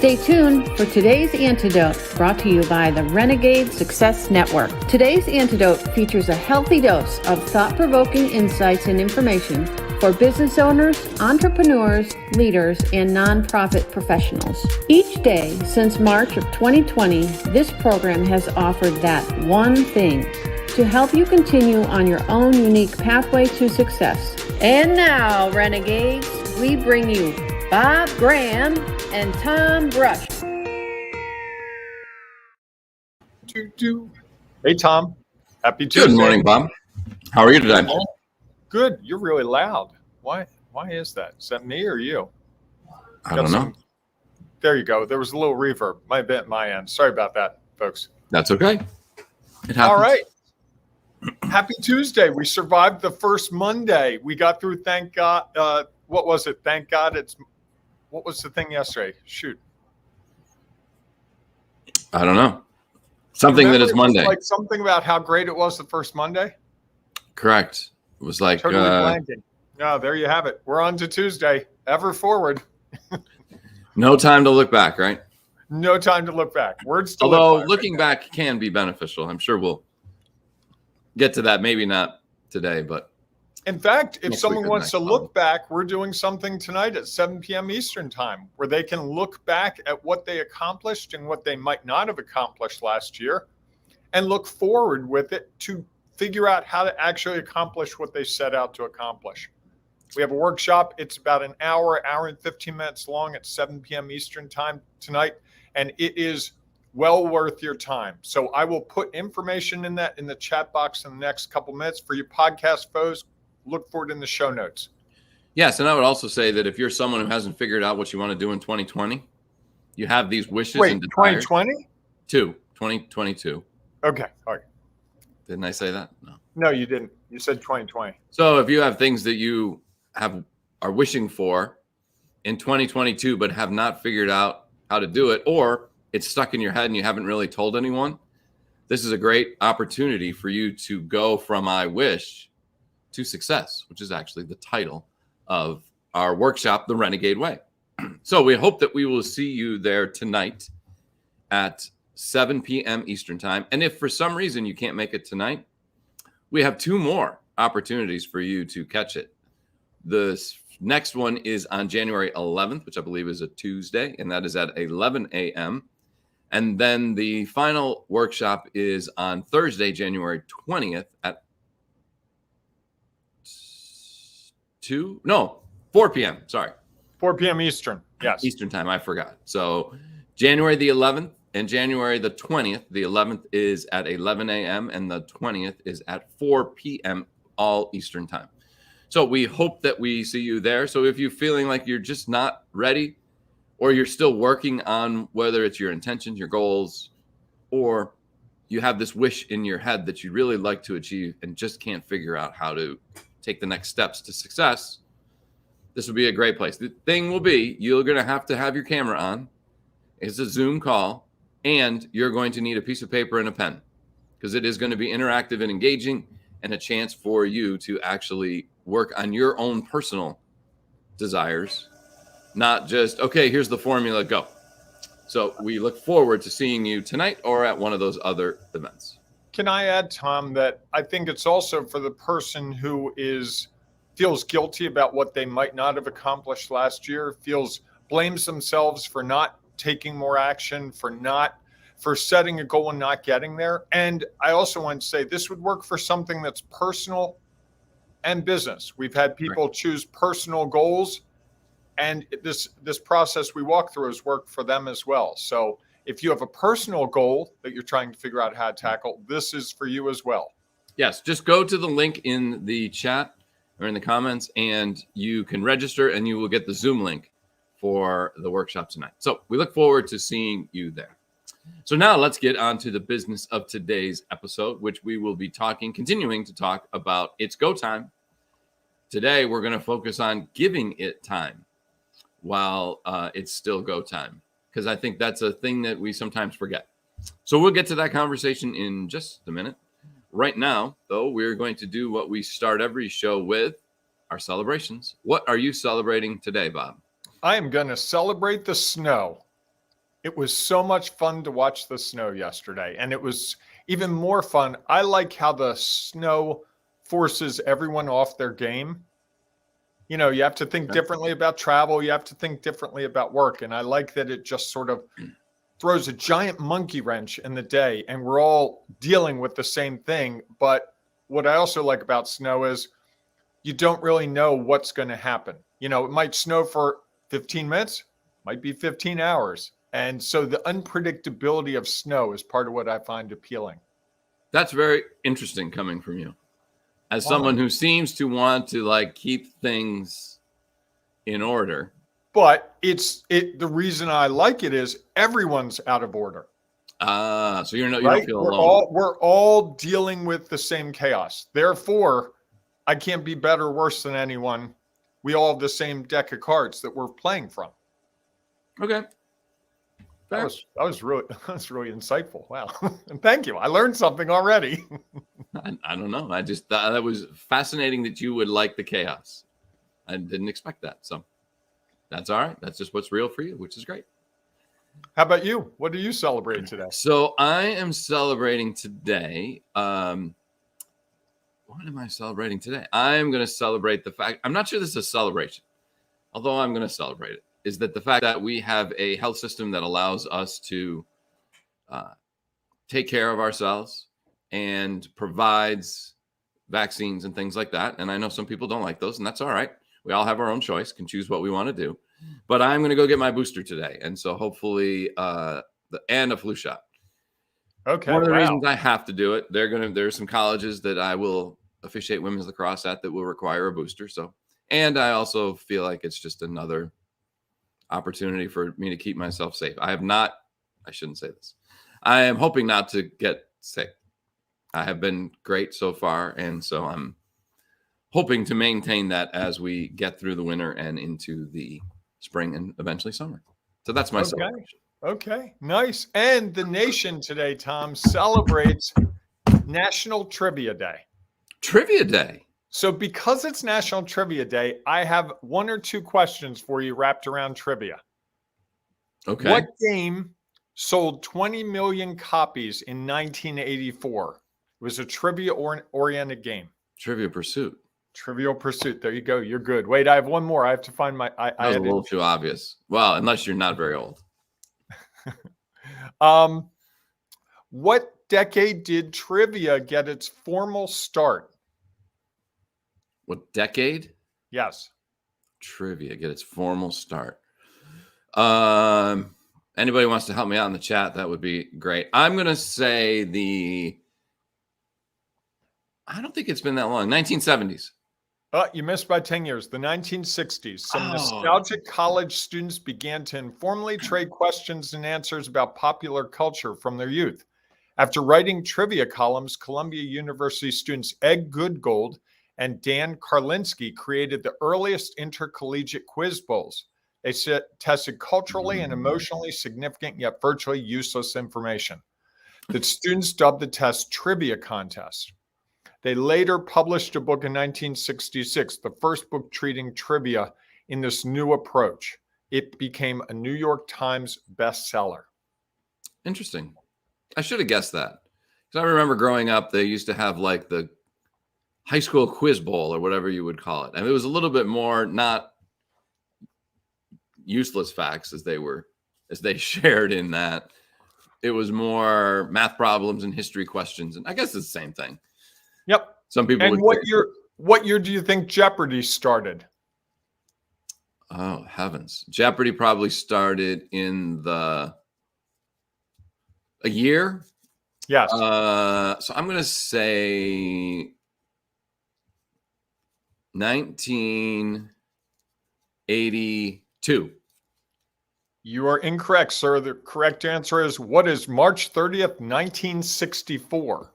Stay tuned for today's Antidote, brought to you by the Renegade Success Network. Today's Antidote features a healthy dose of thought-provoking insights and information for business owners, entrepreneurs, leaders, and nonprofit professionals. Each day since March of 2020, this program has offered that one thing to help you continue on your own unique pathway to success. And now, Renegades, we bring you Bob Graham and Tom Brush. Hey, Tom. Happy Tuesday. Good morning, Bob. How are you today? Good. You're really loud. Why is that? Is that me or you? I don't know. There you go. There was a little reverb. Might have been at my end. Sorry about that, folks. That's okay. It happens. All right. Happy Tuesday. We survived the first Monday. We got through, thank God. What was it? Thank God what was the thing yesterday? Shoot. I don't know. Something that is Monday. Like something about how great it was the first Monday? Correct. It was like totally blanking. No, there you have it. We're on to Tuesday. Ever forward. No time to look back, right? No time to look back. Words to Although looking back can be beneficial. I'm sure we'll get to that. Maybe not today, but in fact, if someone wants to look back, we're doing something tonight at 7 p.m. Eastern time where they can look back at what they accomplished and what they might not have accomplished last year and look forward with it to figure out how to actually accomplish what they set out to accomplish. We have a workshop. It's about an hour and 15 minutes long at 7 p.m. Eastern time tonight, and it is well worth your time. So I will put information in that in the chat box in the next couple minutes for your podcast foes. Look for it in the show notes. Yes, and I would also say that if you're someone who hasn't figured out what you want to do in 2020, you have these wishes and desires. 2020? 2022. Okay. All right. Didn't I say that? No, you didn't. You said 2020. So if you have things that you are wishing for in 2022 but have not figured out how to do it, or it's stuck in your head and you haven't really told anyone, this is a great opportunity for you to go from I wish to success, which is actually the title of our workshop, The Renegade Way. So we hope that we will see you there tonight at 7 p.m. Eastern time. And if for some reason you can't make it tonight, we have 2 more opportunities for you to catch it. The next one is on January 11th, which I believe is a Tuesday, and that is at 11 a.m. And then the final workshop is on Thursday, January 20th at 4 p.m. Sorry. 4 p.m. Eastern. Yes. Eastern time. I forgot. So January the 11th and January the 20th. The 11th is at 11 a.m. and the 20th is at 4 p.m. all Eastern time. So we hope that we see you there. So if you're feeling like you're just not ready, or you're still working on whether it's your intentions, your goals, or you have this wish in your head that you'd really like to achieve and just can't figure out how to take the next steps to success, this would be a great place. The thing will be, you're going to have your camera on. It's a Zoom call, and you're going to need a piece of paper and a pen because it is going to be interactive and engaging and a chance for you to actually work on your own personal desires, not just, okay, here's the formula, go. So we look forward to seeing you tonight or at one of those other events. Can I add, Tom, that I think it's also for the person who feels guilty about what they might not have accomplished last year, blames themselves for not taking more action, for setting a goal and not getting there. And I also want to say this would work for something that's personal and business. We've had people choose personal goals, and this process we walk through has worked for them as well. So if you have a personal goal that you're trying to figure out how to tackle, this is for you as well. Yes, just go to the link in the chat or in the comments, and you can register, and you will get the Zoom link for the workshop tonight. So we look forward to seeing you there. So now let's get on to the business of today's episode, which we will be continuing to talk about It's Go Time. Today, we're going to focus on giving it time while it's still go time, because I think that's a thing that we sometimes forget. So we'll get to that conversation in just a minute. Right now, though, we're going to do what we start every show with, our celebrations. What are you celebrating today, Bob? I am going to celebrate the snow. It was so much fun to watch the snow yesterday. And it was even more fun. I like how the snow forces everyone off their game. You know, you have to think differently about travel. You have to think differently about work. And I like that it just sort of throws a giant monkey wrench in the day and we're all dealing with the same thing. But what I also like about snow is you don't really know what's going to happen. You know, it might snow for 15 minutes, might be 15 hours. And so the unpredictability of snow is part of what I find appealing. That's very interesting coming from you. As someone who seems to want to like keep things in order. But the reason I like it is everyone's out of order. So you right? don't feel alone. We're all dealing with the same chaos. Therefore, I can't be better or worse than anyone. We all have the same deck of cards that we're playing from. Okay. That was really insightful. Wow. And thank you. I learned something already. I don't know. I just thought that was fascinating that you would like the chaos. I didn't expect that. So that's all right. That's just what's real for you, which is great. How about you? What do you celebrate today? So I am celebrating today. What am I celebrating today? I'm going to celebrate the fact, I'm not sure this is a celebration, although I'm going to celebrate it, is that the fact that we have a health system that allows us to take care of ourselves and provides vaccines and things like that. And I know some people don't like those, and that's all right. We all have our own choice, can choose what we want to do. But I'm going to go get my booster today. And so hopefully and a flu shot. Okay. One of the reasons I have to do it, there's some colleges that I will officiate women's lacrosse at that will require a booster. So, and I also feel like it's just another opportunity for me to keep myself safe. I shouldn't say this. I am hoping not to get sick. I have been great so far. And so I'm hoping to maintain that as we get through the winter and into the spring and eventually summer. So that's my celebration. Okay, nice. And the nation today, Tom, celebrates National Trivia Day. Trivia Day. So because it's National Trivia Day, I have one or two questions for you wrapped around trivia. Okay. What game sold 20 million copies in 1984? It was a trivia-oriented game. Trivial Pursuit. Trivial Pursuit. There you go. You're good. Wait, I have one more. I have to find my... That was a little too obvious. Well, unless you're not very old. What decade did trivia get its formal start? What decade? Yes. Trivia get its formal start. Anybody wants to help me out in the chat, that would be great. I'm going to say I don't think it's been that long. 1970s. You missed by 10 years. The 1960s. Some nostalgic college students began to informally trade questions and answers about popular culture from their youth. After writing trivia columns, Columbia University students Ed Goodgold and Dan Karlinski created the earliest intercollegiate quiz bowls. They tested culturally and emotionally significant yet virtually useless information. The students dubbed the test Trivia Contest. They later published a book in 1966, the first book treating trivia in this new approach. It became a New York Times bestseller. Interesting. I should have guessed that. Because I remember growing up, they used to have like the high school quiz bowl or whatever you would call it. And it was a little bit more not useless facts as they shared in that. It was more math problems and history questions. And I guess it's the same thing. Yep. Some people. And what year do you think Jeopardy started? Oh, heavens. Jeopardy probably started in a year. Yes. So I'm going to say 1982. You are incorrect, sir. The correct answer is what is March 30th, 1964?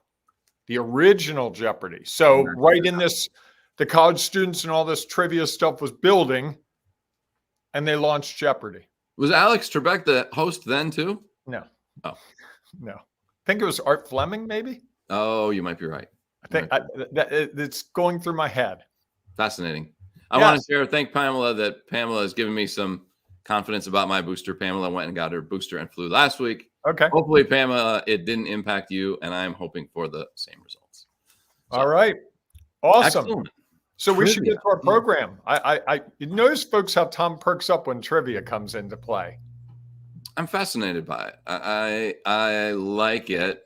The original Jeopardy. So right in this, the college students and all this trivia stuff was building, and they launched Jeopardy. Was Alex Trebek the host then too? No. Oh. No. I think it was Art Fleming, maybe? Oh, you might be right. I think it's going through my head. Fascinating. I want to thank Pamela that Pamela has given me some confidence about my booster. Pamela went and got her booster and flew last week. Okay. Hopefully, Pamela, it didn't impact you, and I'm hoping for the same results. So, all right. Awesome. Excellent. So we should Trivia. get to our program. You notice folks how Tom perks up when trivia comes into play. I'm fascinated by it. I like it.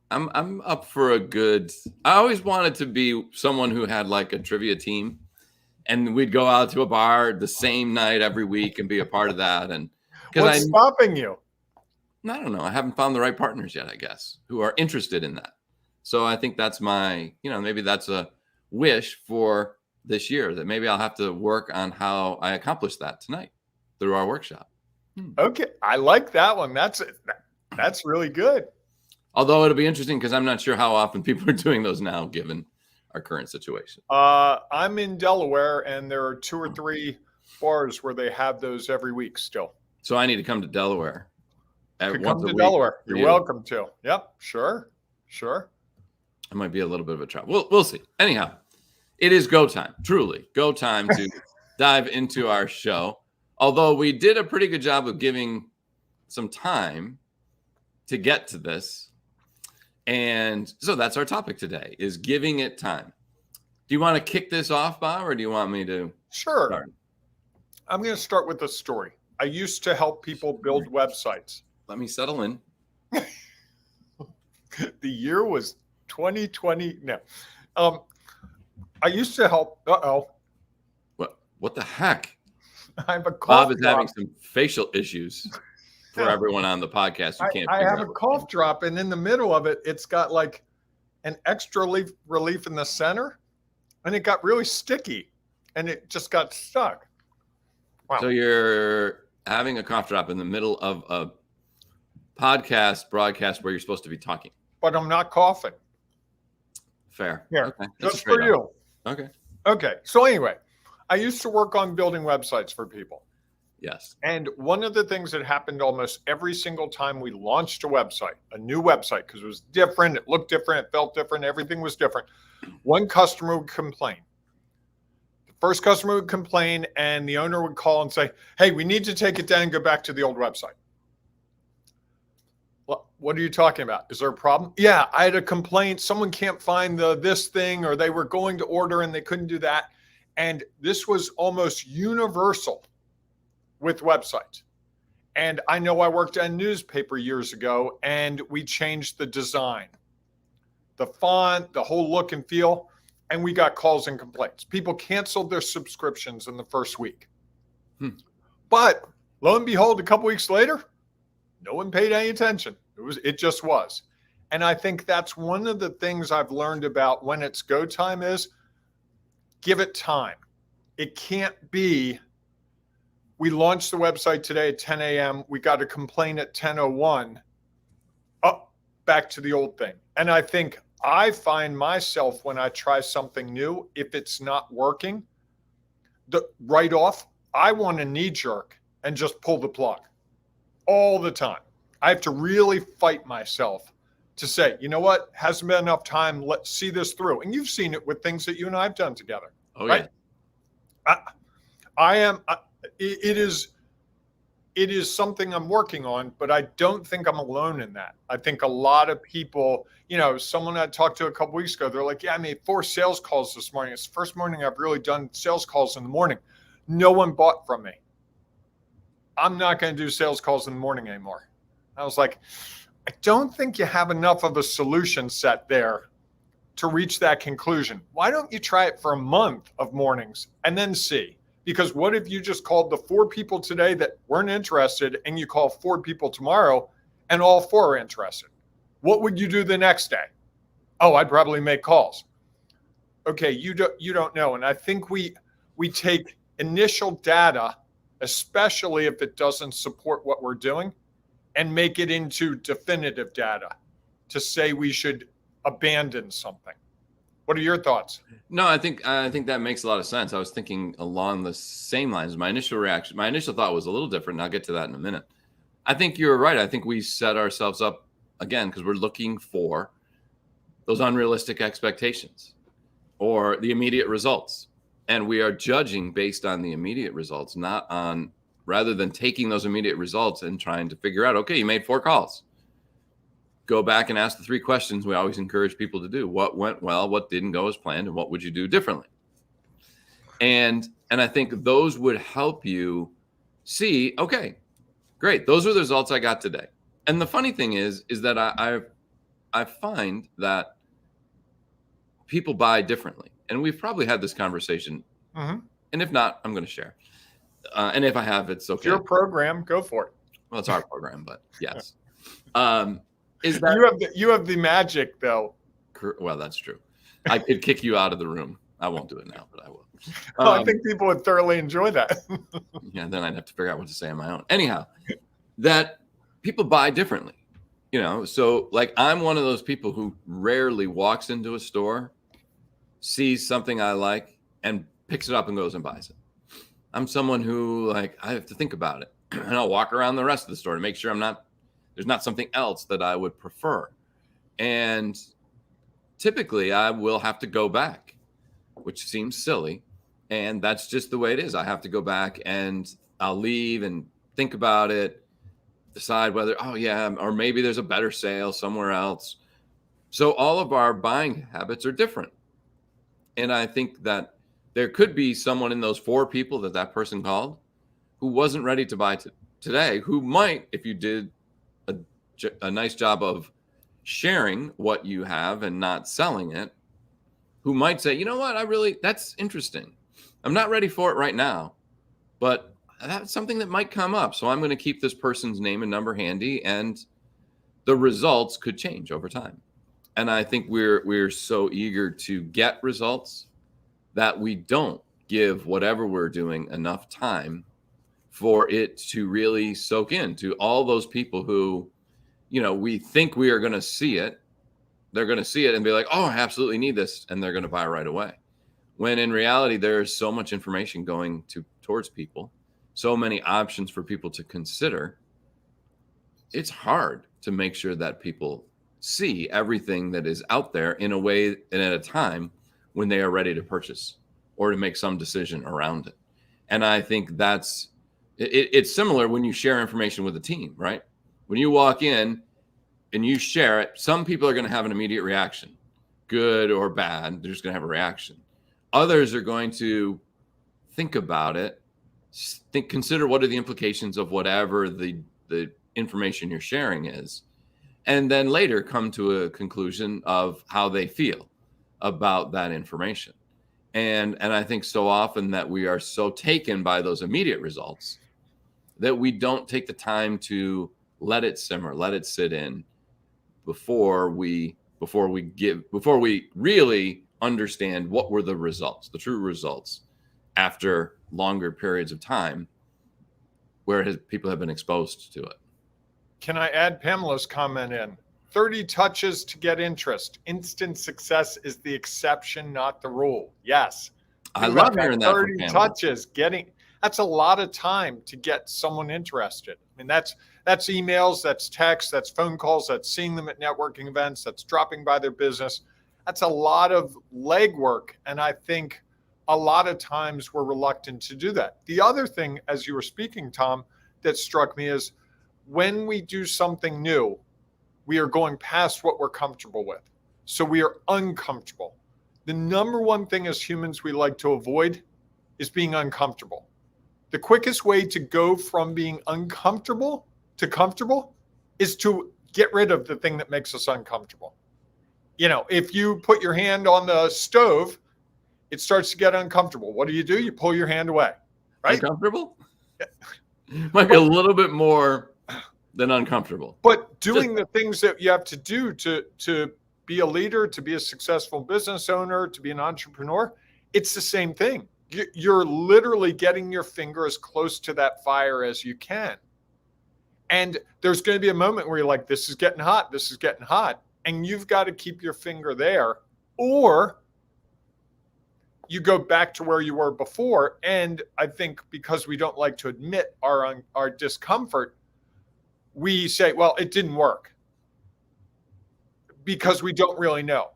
I'm up for a good. I always wanted to be someone who had like a trivia team, and we'd go out to a bar the same night every week and be a part of that. And what's stopping you? I don't know. I haven't found the right partners yet, I guess, who are interested in that. So I think that's maybe that's a wish for this year, that maybe I'll have to work on how I accomplish that tonight through our workshop. Okay. I like that one. That's really good. Although it'll be interesting because I'm not sure how often people are doing those now, given our current situation. I'm in Delaware, and there are 2 or 3 bars where they have those every week still. So I need to come to Delaware. Come to Delaware. You're welcome to. Yep. Sure. It might be a little bit of a trouble. We'll see. Anyhow, it is go time. Truly, go time to dive into our show. Although we did a pretty good job of giving some time to get to this. And so that's our topic today, is giving it time. Do you want to kick this off, Bob, or do you want me to? Sure. Start? I'm going to start with a story. I used to help people build websites. Let me settle in. The year was 2020. No. I used to help. What the heck? I have a cough Bob is drop. having some facial issues for everyone on the podcast who can't. I have a cough drop, and in the middle of it, it's got like an extra relief in the center, and it got really sticky, and it just got stuck. Wow. So you're having a cough drop in the middle of a broadcast where you're supposed to be talking. But I'm not coughing. Fair. Here, okay. just for you. Okay. So anyway, I used to work on building websites for people. Yes. And one of the things that happened almost every single time we launched a new website, because it was different, it looked different, it felt different, everything was different. One customer would complain. The first customer would complain, and the owner would call and say, "Hey, we need to take it down and go back to the old website." What are you talking about? Is there a problem? Yeah, I had a complaint. Someone can't find this thing, or they were going to order and they couldn't do that. And this was almost universal with websites. And I know I worked at a newspaper years ago, and we changed the design, the font, the whole look and feel, and we got calls and complaints. People canceled their subscriptions in the first week. But lo and behold, a couple weeks later, no one paid any attention. It just was. And I think that's one of the things I've learned about when it's go time is give it time. It can't be, we launched the website today at 10 a.m. We got a complaint at 10:01. Back to the old thing. And I think I find myself when I try something new, if it's not working, right off, I want to knee jerk and just pull the plug all the time. I have to really fight myself to say, you know what, hasn't been enough time. Let's see this through. And you've seen it with things that you and I have done together. Oh, right? Yeah. It is something I'm working on, but I don't think I'm alone in that. I think a lot of people, someone I talked to a couple weeks ago, they're like, yeah, I made 4 sales calls this morning. It's the first morning I've really done sales calls in the morning. No one bought from me. I'm not going to do sales calls in the morning anymore. I was like, I don't think you have enough of a solution set there to reach that conclusion. Why don't you try it for a month of mornings and then see? Because what if you just called the 4 people today that weren't interested, and you call 4 people tomorrow and all 4 are interested? What would you do the next day? Oh, I'd probably make calls. Okay, you don't know. And I think we take initial data, especially if it doesn't support what we're doing, and make it into definitive data to say we should abandon something. What are your thoughts? No, I think that makes a lot of sense. I was thinking along the same lines. My initial thought was a little different, and I'll get to that in a minute. I think you're right. I think we set ourselves up again because we're looking for those unrealistic expectations or the immediate results. And we are judging based on the immediate results, not on rather than taking those immediate results and trying to figure out, okay, you made 4 calls. Go back and ask the 3 questions we always encourage people to do. What went well, what didn't go as planned, and what would you do differently? And I think those would help you see, okay, great, those are the results I got today. And the funny thing is that I find that people buy differently. And we've probably had this conversation. Mm-hmm. And if not, I'm going to share. And if I have, it's okay. It's your program, go for it. Well, it's our program, but yes. Is that you have the magic, though? Well, that's true. I could kick you out of the room. I won't do it now, but I will. I think people would thoroughly enjoy that. Yeah, then I'd have to figure out what to say on my own. Anyhow, that people buy differently, So like I'm one of those people who rarely walks into a store, sees something I like, and picks it up and goes and buys it. I'm someone who I have to think about it, and I'll walk around the rest of the store to make sure there's not something else that I would prefer. And typically I will have to go back, which seems silly. And that's just the way it is. I have to go back and I'll leave and think about it, decide whether, oh yeah, or maybe there's a better sale somewhere else. So all of our buying habits are different. And I think that there could be someone in those 4 people that person called who wasn't ready to buy today, who might, if you did a nice job of sharing what you have and not selling it, who might say, you know what, that's interesting. I'm not ready for it right now, but that's something that might come up. So I'm going to keep this person's name and number handy, and the results could change over time. And I think we're so eager to get results that we don't give whatever we're doing enough time for it to really soak into all those people who, we think we are going to see it. They're going to see it and be like, oh, I absolutely need this. And they're going to buy right away. When in reality, there's so much information going towards people, so many options for people to consider. It's hard to make sure that people see everything that is out there in a way and at a time when they are ready to purchase or to make some decision around it. And I think it's similar when you share information with a team, right? When you walk in and you share it, some people are going to have an immediate reaction, good or bad. They're just going to have a reaction. Others are going to think about it, consider what are the implications of whatever the information you're sharing is, and then later come to a conclusion of how they feel about that information. And I think so often that we are so taken by those immediate results that we don't take the time to let it simmer, let it sit in before we really understand what were the results, the true results, after longer periods of time where people have been exposed to it. Can I add Pamela's comment in? 30 touches to get interest. Instant success is the exception, not the rule. Yes. I love hearing that. 30 touches, that's a lot of time to get someone interested. I mean, that's emails, that's texts, that's phone calls, that's seeing them at networking events, that's dropping by their business. That's a lot of legwork. And I think a lot of times we're reluctant to do that. The other thing, as you were speaking, Tom, that struck me is when we do something new, we are going past what we're comfortable with. So we are uncomfortable. The number one thing as humans we like to avoid is being uncomfortable. The quickest way to go from being uncomfortable to comfortable is to get rid of the thing that makes us uncomfortable. If you put your hand on the stove, it starts to get uncomfortable. What do? You pull your hand away, right? Uncomfortable? Might be a little bit more than uncomfortable. But doing the things that you have to do to be a leader, to be a successful business owner, to be an entrepreneur, it's the same thing. You're literally getting your finger as close to that fire as you can. And there's going to be a moment where you're like, this is getting hot. This is getting hot. And you've got to keep your finger there, or you go back to where you were before. And I think because we don't like to admit our discomfort, we say, well, it didn't work, because we don't really know.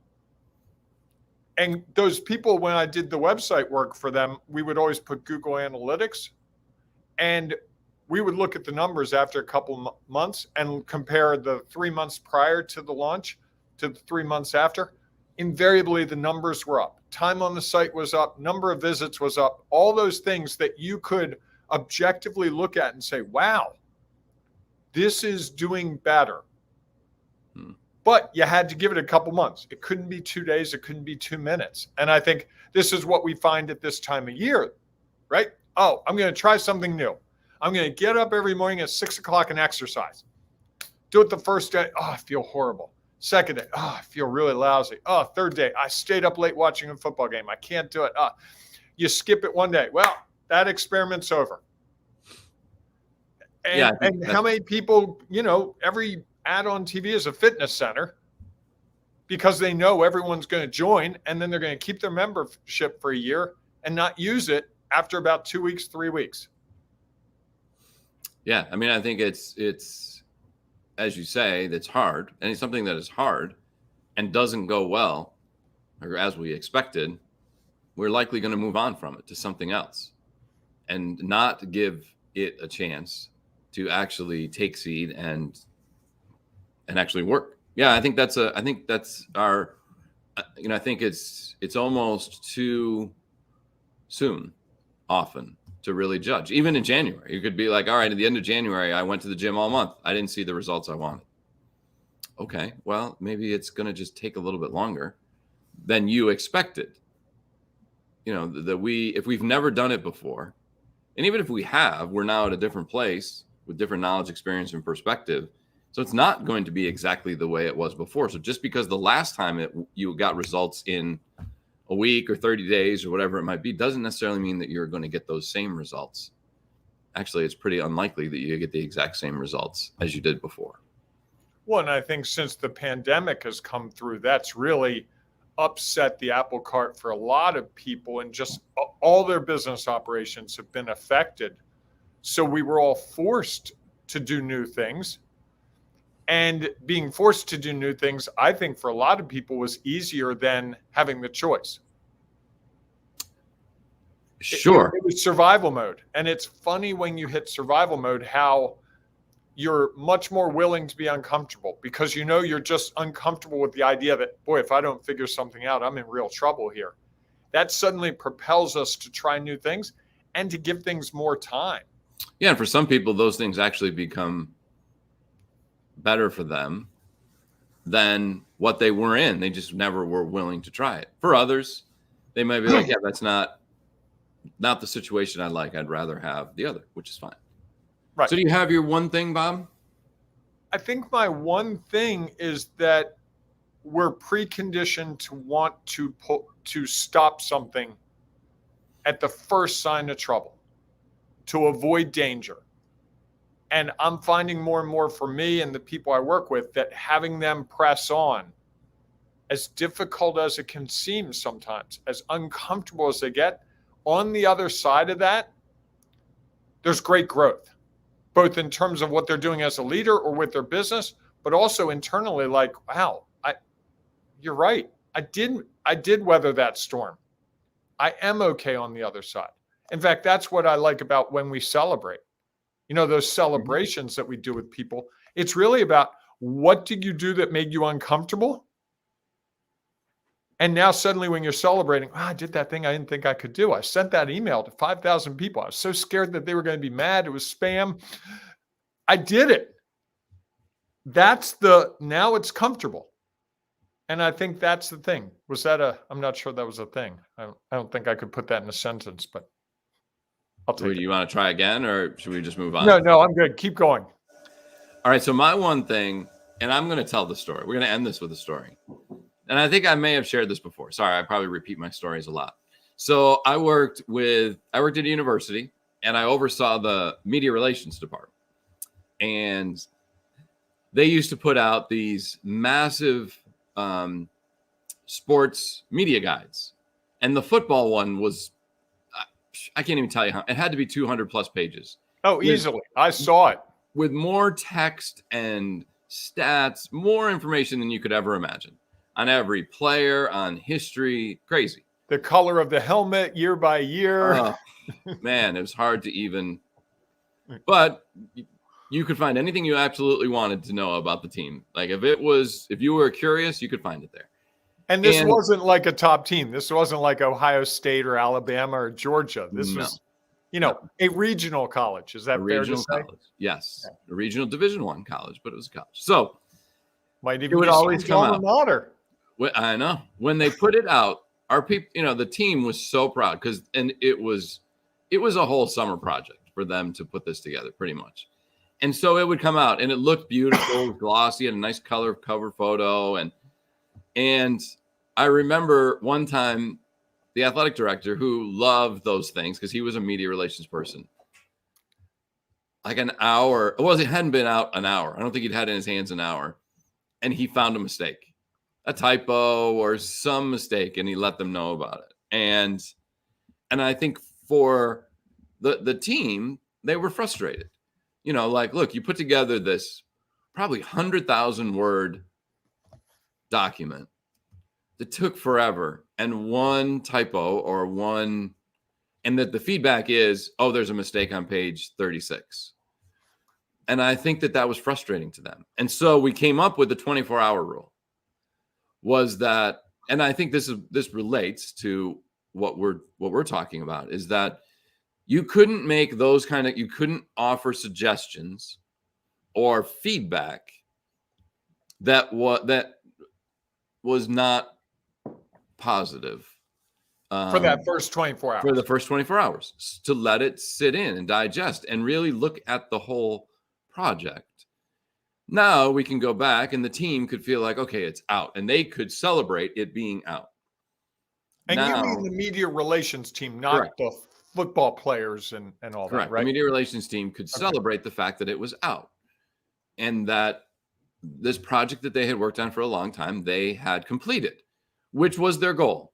And those people, when I did the website work for them, we would always put Google Analytics. And we would look at the numbers after a couple months and compare the 3 months prior to the launch to the 3 months after. Invariably, the numbers were up. Time on the site was up. Number of visits was up. All those things that you could objectively look at and say, wow, this is doing better. But you had to give it a couple months. It couldn't be 2 days. It couldn't be 2 minutes. And I think this is what we find at this time of year, right? Oh, I'm going to try something new. I'm going to get up every morning at 6 o'clock and exercise. Do it the first day. Oh, I feel horrible. Second day. Oh, I feel really lousy. Oh, third day. I stayed up late watching a football game. I can't do it. You skip it one day. Well, that experiment's over. And how many people, every ad on TV is a fitness center because they know everyone's going to join, and then they're going to keep their membership for a year and not use it after about 2 weeks, 3 weeks. Yeah. I mean, I think it's, as you say, that's hard. And it's something that is hard and doesn't go well, or as we expected, we're likely going to move on from it to something else and not give it a chance to actually take seed and actually work. Yeah, I think that's our, I think it's almost too soon often to really judge. Even in January, you could be like, all right, at the end of January, I went to the gym all month. I didn't see the results I wanted. Okay, well, maybe it's going to just take a little bit longer than you expected. If we've never done it before, and even if we have, we're now at a different place with different knowledge, experience, and perspective. So it's not going to be exactly the way it was before. So just because the last time you got results in a week or 30 days or whatever it might be, doesn't necessarily mean that you're going to get those same results. Actually, it's pretty unlikely that you get the exact same results as you did before. Well, and I think since the pandemic has come through, that's really upset the apple cart for a lot of people, and just all their business operations have been affected. So we were all forced to do new things. And being forced to do new things, I think for a lot of people was easier than having the choice. Sure. It was survival mode. And it's funny when you hit survival mode, how you're much more willing to be uncomfortable because you're just uncomfortable with the idea that, boy, if I don't figure something out, I'm in real trouble here. That suddenly propels us to try new things and to give things more time. Yeah. And for some people, those things actually become better for them than what they were in. They just never were willing to try it. For others, they might be like, yeah, that's not the situation I like. I'd rather have the other, which is fine. Right. So do you have your one thing, Bob? I think my one thing is that we're preconditioned to want to stop something at the first sign of trouble, to avoid danger. And I'm finding more and more for me and the people I work with that having them press on, as difficult as it can seem sometimes, as uncomfortable as they get, on the other side of that, there's great growth, both in terms of what they're doing as a leader or with their business, but also internally, like, wow, you're right. I did weather that storm. I am okay on the other side. In fact, that's what I like about when we celebrate. Those celebrations that we do with people, it's really about, what did you do that made you uncomfortable? And now suddenly when you're celebrating, I did that thing I didn't think I could do. I sent that email to 5,000 people. I was so scared that they were going to be mad. It was spam. I did it. Now it's comfortable. And I think that's the thing. I'm not sure that was a thing. I don't think I could put that in a sentence, but I'll take it. You want to try again, or should we just move on? No, I'm good. Keep going. All right. So my one thing, and I'm going to tell the story. We're going to end this with a story. And I think I may have shared this before. Sorry, I probably repeat my stories a lot. So I worked at a university, and I oversaw the media relations department. And they used to put out these massive sports media guides. And the football one was, I can't even tell you how, it had to be 200 plus pages. Oh, easily. I saw it. With more text and stats, more information than you could ever imagine on every player, on history. Crazy. The color of the helmet year by year. Man, it was hard to even But you could find anything you absolutely wanted to know about the team. Like if you were curious, you could find it there. And this wasn't like a top team. This wasn't like Ohio State or Alabama or Georgia. This was, a regional college. Is that fair to say? College. Yes. Yeah. A regional Division I college, but it was a college. So might even be always come out. Water. I know. When they put it out, our people, the team was so proud and it was a whole summer project for them to put this together pretty much. And so it would come out and it looked beautiful, glossy, had a nice color cover photo. And I remember one time the athletic director who loved those things because he was a media relations person, like an hour. Well, it hadn't been out an hour. I don't think he'd had in his hands an hour. And he found a mistake, a typo or some mistake, and he let them know about it. And I think for the team, they were frustrated. Like, look, you put together this probably 100,000 word document that took forever, and one typo and that the feedback is, oh, there's a mistake on page 36. And I think that was frustrating to them. And so we came up with the 24-hour rule. And I think this relates to what we're talking about, is that you couldn't make you couldn't offer suggestions or feedback that was not positive for that first 24 hours. For the first 24 hours, to let it sit in and digest and really look at the whole project. Now we can go back and the team could feel like, okay, it's out, and they could celebrate it being out. And you mean the media relations team, not correct. The football players and all correct. That, right? The media relations team could celebrate the fact that it was out, and that this project that they had worked on for a long time, they had completed, which was their goal.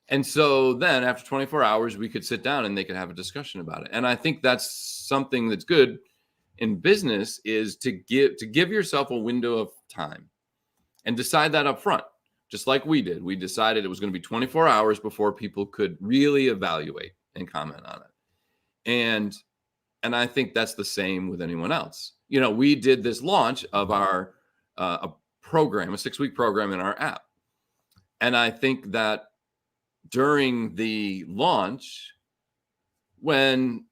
And so then after 24 hours, we could sit down and they could have a discussion about it. And I think that's something that's good in business, is to give yourself a window of time and decide that up front, just like we did. We decided it was going to be 24 hours before people could really evaluate and comment on it. And I think that's the same with anyone else. We did this launch of our a 6-week program in our app. And I think that during the launch, when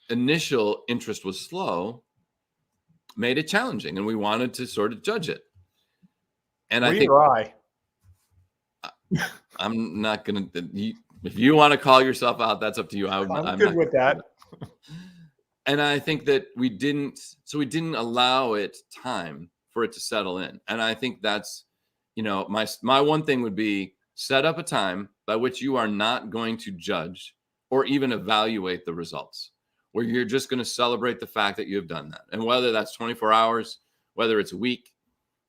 initial interest was slow, made it challenging, and we wanted to sort of judge it. And I think I'm not going to, if you want to call yourself out, that's up to you. I'm good with that. And I think that we didn't allow it time for it to settle in. And I think that's, my one thing would be set up a time by which you are not going to judge or even evaluate the results, where you're just going to celebrate the fact that you have done that. And whether that's 24 hours, whether it's a week,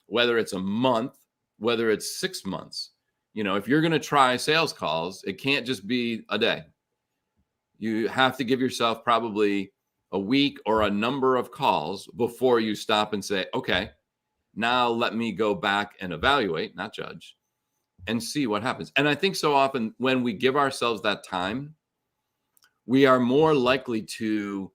whether it's a month, whether it's 6 months, if you're going to try sales calls, it can't just be a day. You have to give yourself probably a week or a number of calls before you stop and say, okay, now let me go back and evaluate, not judge, and see what happens. And I think so often when we give ourselves that time, we are more likely to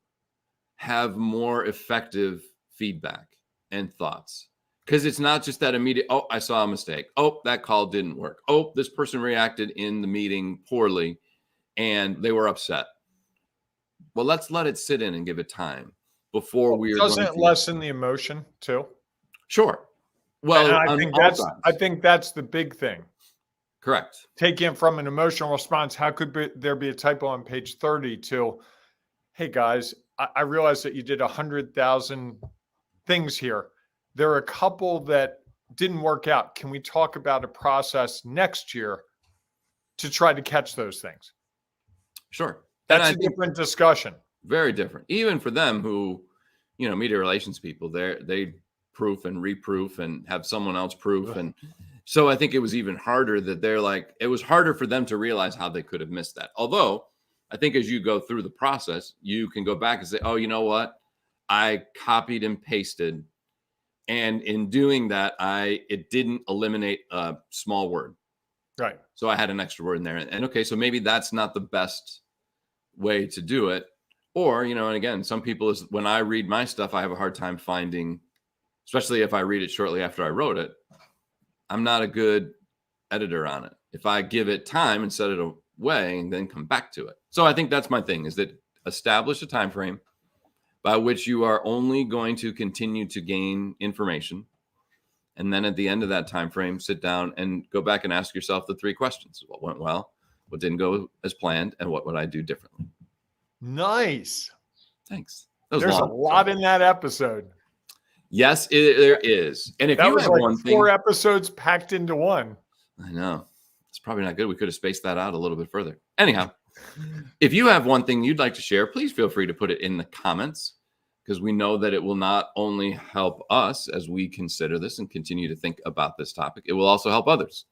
have more effective feedback and thoughts, because it's not just that immediate, oh, I saw a mistake. Oh, that call didn't work. Oh, this person reacted in the meeting poorly and they were upset. Well, let's let it sit in and give it time before Doesn't it lessen the emotion too? Sure. Well, I think that's the big thing. Correct. Taking it from an emotional response, how could there be a typo on page 30 to, hey guys, I realize that you did 100,000 things here. There are a couple that didn't work out. Can we talk about a process next year to try to catch those things? Sure. That's a different discussion. Very different. Even for them who, media relations people, they proof and reproof and have someone else proof. And so I think it was even harder that it was harder for them to realize how they could have missed that. Although I think as you go through the process, you can go back and say, oh, you know what? I copied and pasted. And in doing that, it didn't eliminate a small word. Right. So I had an extra word in there. And okay, so maybe that's not the best way to do it. Or, and again, some people, when I read my stuff, I have a hard time finding, especially if I read it shortly after I wrote it, I'm not a good editor on it. If I give it time and set it away and then come back to it. So I think that's my thing, is that establish a time frame by which you are only going to continue to gain information. And then at the end of that time frame, sit down and go back and ask yourself the 3 questions. What went well? What didn't go as planned? And what would I do differently? Nice. Thanks. There's a lot in that episode. Yes, there is. And if that you was have like one 4 thing, episodes packed into one. I know. It's probably not good. We could have spaced that out a little bit further. Anyhow, if you have one thing you'd like to share, please feel free to put it in the comments, because we know that it will not only help us as we consider this and continue to think about this topic, it will also help others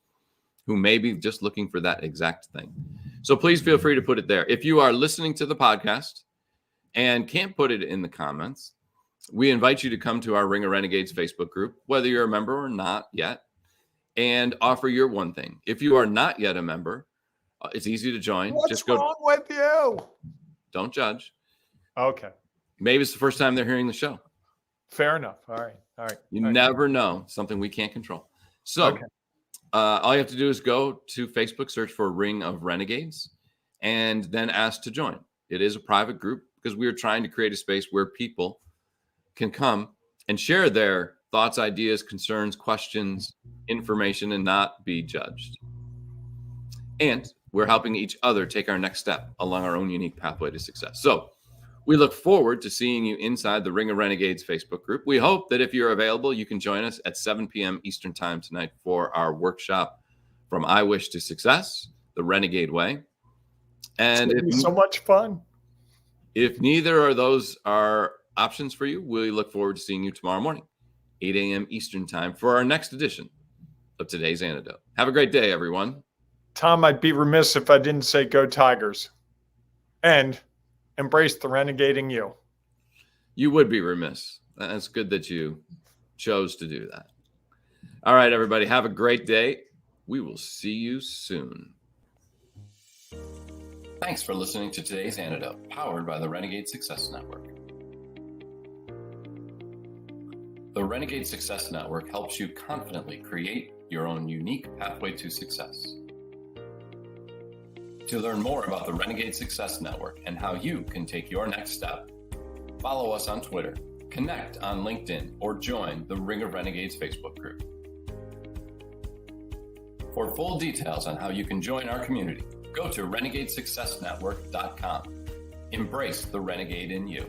who may be just looking for that exact thing. So please feel free to put it there. If you are listening to the podcast and can't put it in the comments, we invite you to come to our Ring of Renegades Facebook group, whether you're a member or not yet, and offer your one thing. If you are not yet a member, it's easy to join. What's wrong with you? Don't judge. Okay. Maybe it's the first time they're hearing the show. Fair enough. All right. You never know. Something we can't control. So all you have to do is go to Facebook, search for Ring of Renegades, and then ask to join. It is a private group because we are trying to create a space where people can come and share their thoughts, ideas, concerns, questions, information, and not be judged. And we're helping each other take our next step along our own unique pathway to success. So we look forward to seeing you inside the Ring of Renegades Facebook group. We hope that if you're available, you can join us at 7 p.m. Eastern Time tonight for our workshop From I Wish to Success, the Renegade Way. And it's so much fun. If neither of those are options for you, we look forward to seeing you tomorrow morning, 8 a.m. Eastern Time, for our next edition of today's Antidote. Have a great day, everyone. Tom, I'd be remiss if I didn't say go Tigers. And embrace the renegade in you. You would be remiss. That's good that you chose to do that. All right, everybody. Have a great day. We will see you soon. Thanks for listening to today's Antidote, powered by the Renegade Success Network. The Renegade Success Network helps you confidently create your own unique pathway to success. To learn more about the Renegade Success Network and how you can take your next step, follow us on Twitter, connect on LinkedIn, or join the Ring of Renegades Facebook group. For full details on how you can join our community, go to renegadesuccessnetwork.com. Embrace the renegade in you.